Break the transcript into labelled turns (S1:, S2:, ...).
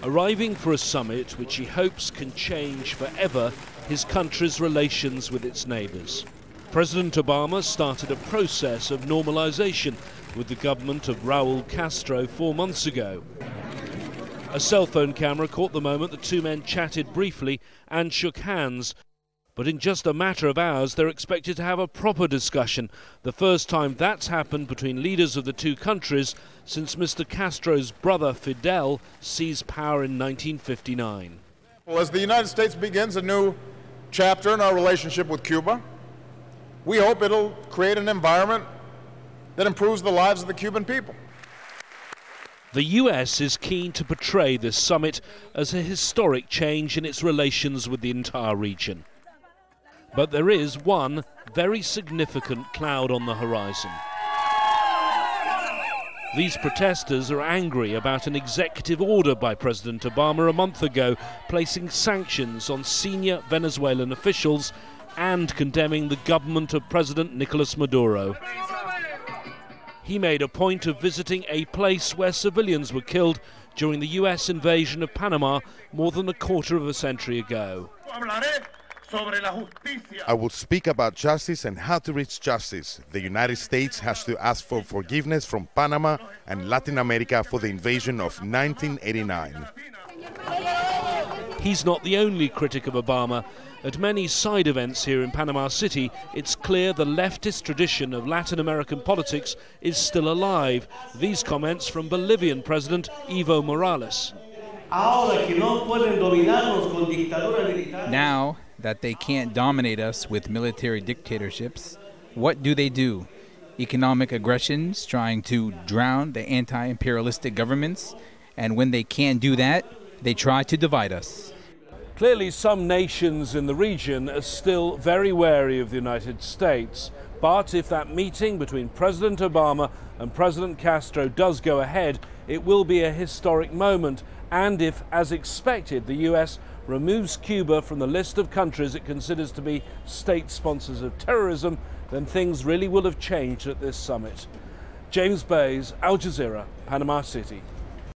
S1: arriving for a summit which he hopes can change forever his country's relations with its neighbours. President Obama started a process of normalisation with the government of Raúl Castro 4 months ago. A cell phone camera caught the moment the two men chatted briefly and shook hands. But in just a matter of hours, they're expected to have a proper discussion, the first time that's happened between leaders of the two countries since Mr. Castro's brother Fidel seized power in 1959.
S2: Well, as the United States begins a new chapter in our relationship with Cuba, we hope it'll create an environment that improves the lives of the Cuban people.
S1: The US is keen to portray this summit as a historic change in its relations with the entire region. But there is one very significant cloud on the horizon. These protesters are angry about an executive order by President Obama a month ago placing sanctions on senior Venezuelan officials and condemning the government of President Nicolas Maduro. He made a point of visiting a place where civilians were killed during the US invasion of Panama more than a quarter of a century ago.
S3: I will speak about justice and how to reach justice. The United States has to ask for forgiveness from Panama and Latin America for the invasion of 1989.
S1: He's not the only critic of Obama. At many side events here in Panama City, it's clear the leftist tradition of Latin American politics is still alive. These comments from Bolivian President Evo Morales.
S4: Now that they can't dominate us with military dictatorships, what do? Economic aggressions trying to drown the anti-imperialistic governments, and when they can't do that, they try to divide us.
S1: Clearly, some nations in the region are still very wary of the United States. But if that meeting between President Obama and President Castro does go ahead, it will be a historic moment. And if, as expected, the US removes Cuba from the list of countries it considers to be state sponsors of terrorism, then things really will have changed at this summit. James Bays, Al Jazeera, Panama City.